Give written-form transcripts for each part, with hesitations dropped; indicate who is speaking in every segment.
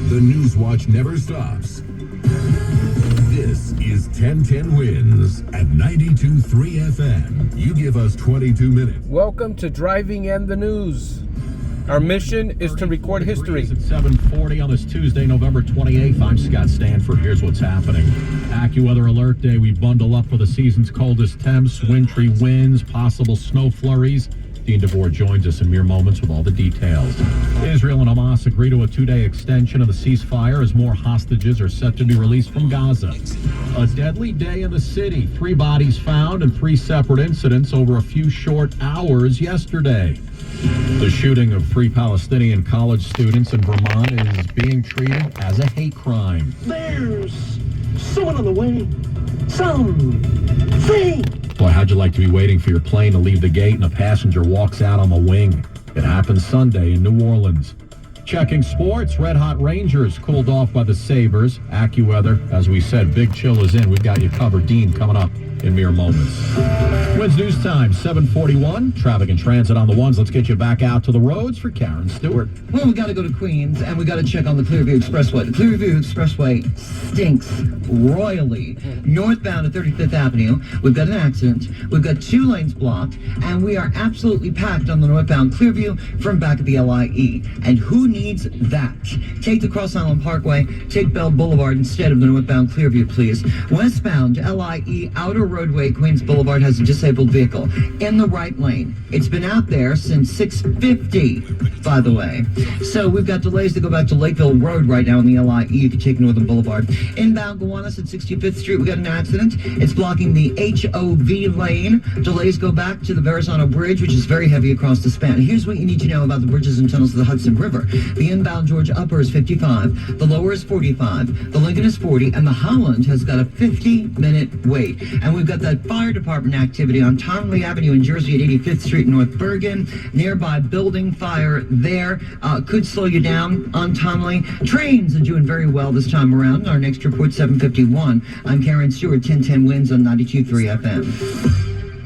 Speaker 1: The News Watch never stops. This is 1010 Wins at 92.3 FM. You give us 22 minutes.
Speaker 2: Welcome to Driving and the News. Our mission is to record history.
Speaker 3: At 7:40 on this Tuesday, November 28th. I'm Scott Stanford. Here's what's happening. AccuWeather Alert Day. We bundle up for the season's coldest temps, wintry winds, possible snow flurries. Dean DeVore joins us in mere moments with all the details. Israel and Hamas agree to a 2-day extension of the ceasefire as more hostages are set to be released from Gaza. A deadly day in the city. 3 bodies found in 3 separate incidents over a few short hours yesterday. The shooting of 3 Palestinian college students in Vermont is being treated as a hate crime.
Speaker 4: There's someone on the way. Something.
Speaker 3: Boy, how'd you like to be waiting for your plane to leave the gate and a passenger walks out on the wing? It happened Sunday in New Orleans. Checking sports, Red Hot Rangers cooled off by the Sabres. AccuWeather, as we said, big chill is in. We've got you covered. Dean coming up in mere moments. Wins News Time, 7:41. Traffic and transit on the ones. Let's get you back out to the roads for Karen Stewart.
Speaker 5: Well, we got to go to Queens, and we got to check on the Clearview Expressway. The Clearview Expressway stinks royally. Northbound at 35th Avenue, we've got an accident. We've got 2 lanes blocked, and we are absolutely packed on the northbound Clearview from back of the LIE. And who needs that? Take the Cross Island Parkway, take Bell Boulevard instead of the northbound Clearview, please. Westbound LIE Outer Roadway, Queens Boulevard has a disabled vehicle in the right lane. It's been out there since 6:50, by the way. So we've got delays to go back to Lakeville Road right now in the LIE. You can take Northern Boulevard. Inbound Gowanus at 65th Street, we got an accident. It's blocking the HOV lane. Delays go back to the Verrazano Bridge, which is very heavy across the span. Here's what you need to know about the bridges and tunnels of the Hudson River. The inbound Georgia Upper is 55, the lower is 45, the Lincoln is 40, and the Holland has got a 50-minute wait. And we've got that fire department activity on Tonley Avenue in Jersey at 85th Street in North Bergen. Nearby building fire there. Could slow you down on Tonley. Trains are doing very well this time around. Our next report, 7:51. I'm Karen Stewart, 1010 Wins on 92.3 FM.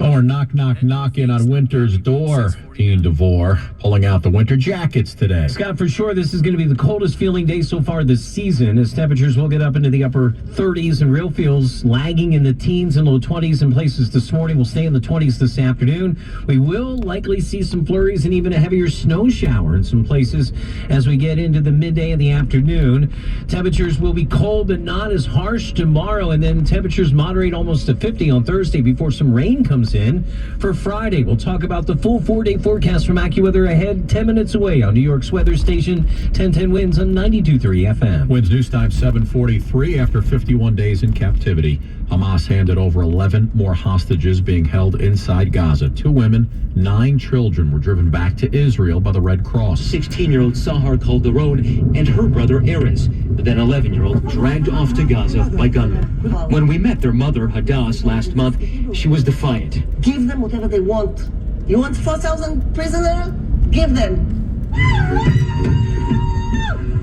Speaker 3: Oh, we're knocking on winter's door. Dean DeVore pulling out the winter jackets today.
Speaker 6: Scott, for sure, this is going to be the coldest feeling day so far this season, as temperatures will get up into the upper 30s and real feels lagging in the teens and low 20s in places this morning. We'll stay in the 20s this afternoon. We will likely see some flurries and even a heavier snow shower in some places as we get into the midday of the afternoon. Temperatures will be cold but not as harsh tomorrow, and then temperatures moderate almost to 50 on Thursday before some rain comes in for Friday. We'll talk about the full 4-day forecast from AccuWeather ahead 10 minutes away on New York's weather station 1010 Wins on 92.3 FM.
Speaker 3: Wins News Time 7:43. After 51 days in captivity, Hamas handed over 11 more hostages being held inside Gaza. 2 women, 9 children were driven back to Israel by the Red Cross.
Speaker 7: 16-year-old Sahar Calderon and her brother Erez, the then 11-year-old dragged off to Gaza by gunmen. When we met their mother Hadass last month, she was defiant.
Speaker 8: Give them whatever they want. You want 4,000 prisoners? Give them.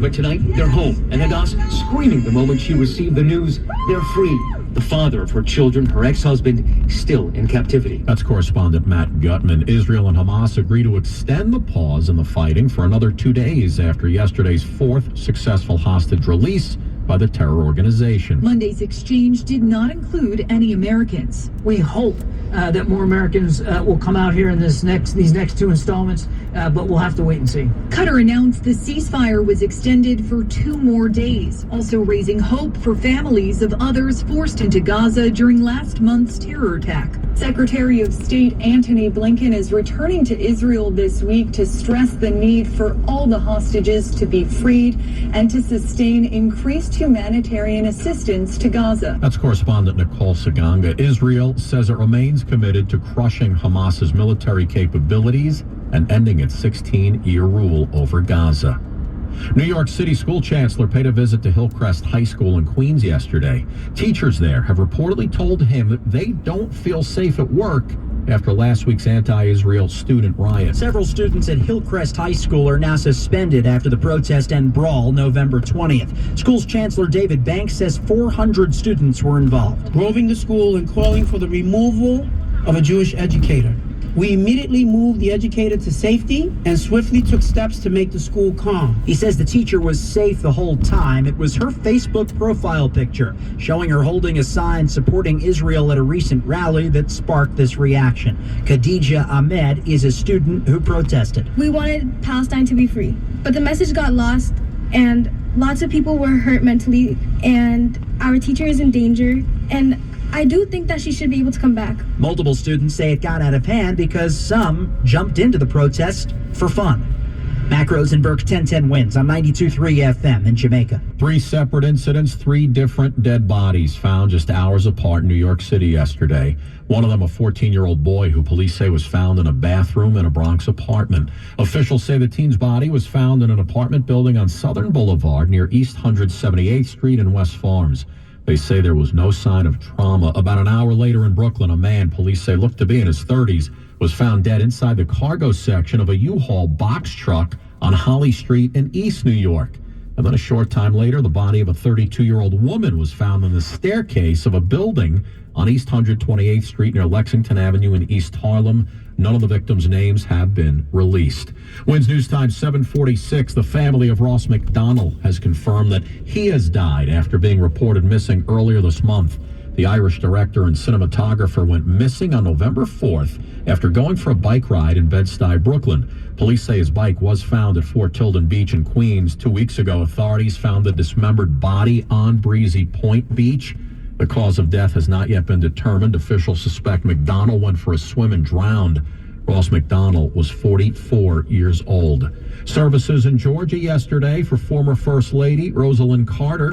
Speaker 7: But tonight, they're home, and Hadass screaming the moment she received the news they're free. The father of her children, her ex-husband, still in captivity.
Speaker 3: That's correspondent Matt Gutman. Israel and Hamas agree to extend the pause in the fighting for another 2 days after yesterday's 4th successful hostage release by the terror organization.
Speaker 9: Monday's exchange did not include any Americans.
Speaker 10: We hope that more Americans will come out here in these next 2 installments, but we'll have to wait and see.
Speaker 9: Qatar announced the ceasefire was extended for 2 more days, also raising hope for families of others forced into Gaza during last month's terror attack. Secretary of State Antony Blinken is returning to Israel this week to stress the need for all the hostages to be freed and to sustain increased humanitarian assistance to Gaza.
Speaker 3: That's correspondent Nicole Saganga. Israel says it remains committed to crushing Hamas's military capabilities and ending its 16-year rule over Gaza. New York City school chancellor paid a visit to Hillcrest High School in Queens yesterday. Teachers there have reportedly told him that they don't feel safe at work after last week's anti-Israel student riot.
Speaker 11: Several students at Hillcrest High School are now suspended after the protest and brawl November 20th. School's Chancellor David Banks says 400 students were involved.
Speaker 12: Roving the school and calling for the removal of a Jewish educator. We immediately moved the educator to safety and swiftly took steps to make the school calm.
Speaker 11: He says the teacher was safe the whole time. It was her Facebook profile picture showing her holding a sign supporting Israel at a recent rally that sparked this reaction. Khadija Ahmed is a student who protested.
Speaker 13: We wanted Palestine to be free, but the message got lost and lots of people were hurt mentally and our teacher is in danger, and I do think that she should be able to come back.
Speaker 11: Multiple students say it got out of hand because some jumped into the protest for fun. Mac Rosenberg, 1010 wins on 92.3 FM in Jamaica.
Speaker 3: 3 separate incidents, 3 different dead bodies found just hours apart in New York City yesterday. One of them a 14-year-old boy who police say was found in a bathroom in a Bronx apartment. Officials say the teen's body was found in an apartment building on Southern Boulevard near East 178th Street in West Farms. They say there was no sign of trauma. About an hour later in Brooklyn, a man police say looked to be in his 30s was found dead inside the cargo section of a U-Haul box truck on Holly Street in East New York. And then a short time later, the body of a 32-year-old woman was found in the staircase of a building on East 128th Street near Lexington Avenue in East Harlem. None of the victims' names have been released. WINS News Time 746. The family of Ross McDonald has confirmed that he has died after being reported missing earlier this month. The Irish director and cinematographer went missing on November 4th after going for a bike ride in Bed-Stuy, Brooklyn. Police say his bike was found at Fort Tilden Beach in Queens. 2 weeks ago, authorities found the dismembered body on Breezy Point Beach. The cause of death has not yet been determined. Officials suspect McDonald went for a swim and drowned. Ross McDonald was 44 years old. Services in Georgia yesterday for former First Lady Rosalind Carter.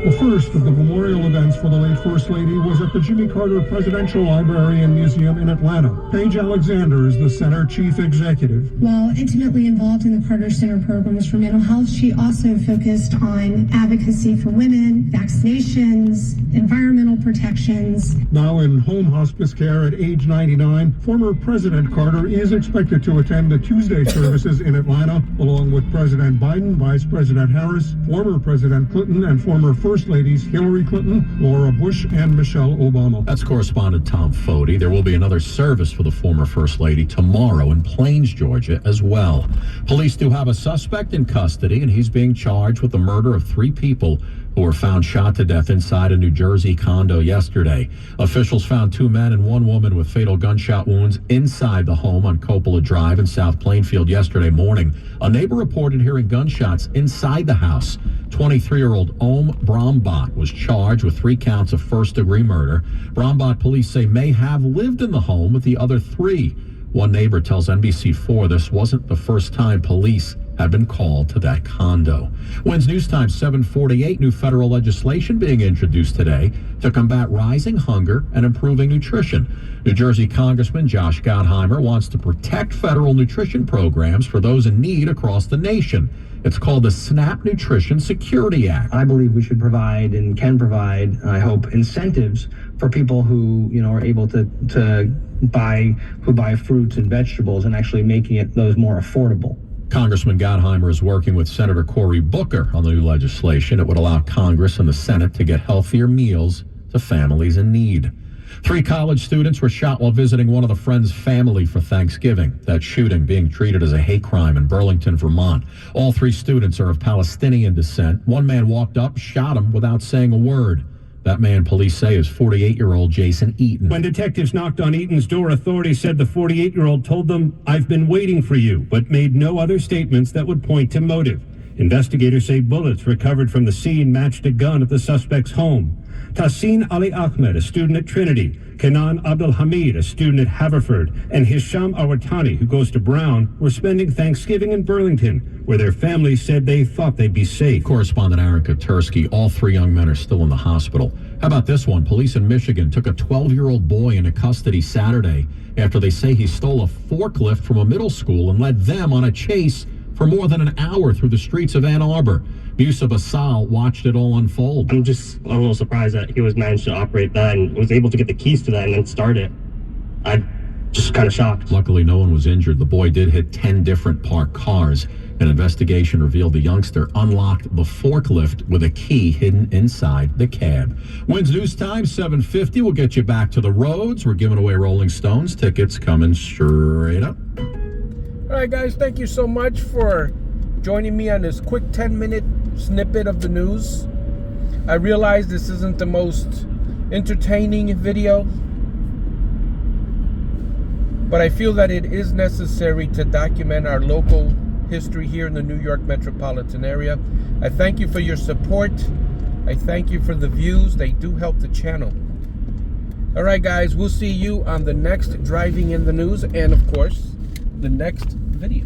Speaker 14: The first of the memorial events for the late First Lady was at the Jimmy Carter Presidential Library and Museum in Atlanta. Paige Alexander is the center chief executive.
Speaker 15: While intimately involved in the Carter Center programs for mental health, she also focused on advocacy for women, vaccinations, environmental protections.
Speaker 14: Now in home hospice care at age 99, former President Carter is expected to attend the Tuesday services in Atlanta, along with President Biden, Vice President Harris, former President Clinton, and former First Ladies Hillary Clinton, Laura Bush, and Michelle Obama.
Speaker 3: That's correspondent Tom Foti. There will be another service for the former First Lady tomorrow in Plains, Georgia, as well. Police do have a suspect in custody, and he's being charged with the murder of 3 people who were found shot to death inside a New Jersey condo yesterday. Officials found 2 men and 1 woman with fatal gunshot wounds inside the home on Coppola Drive in South Plainfield yesterday morning. A neighbor reported hearing gunshots inside the house. 23-year-old Om Brambot was charged with 3 counts of first-degree murder. Brambot police say may have lived in the home with the other 3. One neighbor tells NBC4 this wasn't the first time police had been called to that condo. WINS News Time 748. New federal legislation being introduced today to combat rising hunger and improving nutrition. New Jersey Congressman Josh Gottheimer wants to protect federal nutrition programs for those in need across the nation. It's called the SNAP Nutrition Security Act.
Speaker 16: I believe we should provide and can provide, I hope, incentives for people who, are able to buy fruits and vegetables and actually making those more affordable.
Speaker 3: Congressman Gottheimer is working with Senator Cory Booker on the new legislation. It would allow Congress and the Senate to get healthier meals to families in need. 3 college students were shot while visiting one of the friend's family for Thanksgiving. That shooting being treated as a hate crime in Burlington, Vermont. All 3 students are of Palestinian descent. One man walked up, shot him without saying a word. That man, police say, is 48-year-old Jason Eaton.
Speaker 17: When detectives knocked on Eaton's door, authorities said the 48-year-old told them, "I've been waiting for you," but made no other statements that would point to motive. Investigators say bullets recovered from the scene matched a gun at the suspect's home. Tassin Ali Ahmed, a student at Trinity, Kenan Abdulhamid, a student at Haverford, and Hisham Awatani, who goes to Brown, were spending Thanksgiving in Burlington, where their families said they thought they'd be safe.
Speaker 3: Correspondent Aaron Kotursky. All 3 young men are still in the hospital. How about this one? Police in Michigan took a 12-year-old boy into custody Saturday after they say he stole a forklift from a middle school and led them on a chase for more than an hour through the streets of Ann Arbor. Musa Basal watched it all unfold.
Speaker 18: I'm just a little surprised that he was managed to operate that and was able to get the keys to that and then start it. I'm just kind of shocked.
Speaker 3: Luckily, no one was injured. The boy did hit 10 different parked cars. An investigation revealed the youngster unlocked the forklift with a key hidden inside the cab. Wins News Time, 7:50. We'll get you back to the roads. We're giving away Rolling Stones tickets coming straight up.
Speaker 2: All right, guys, thank you so much for joining me on this quick 10-minute snippet of the news. I realize this isn't the most entertaining video, but I feel that it is necessary to document our local history here in the New York metropolitan area. I thank you for your support. I thank you for the views. They do help the channel. All right, guys, we'll see you on the next Driving in the News and, of course, the next video.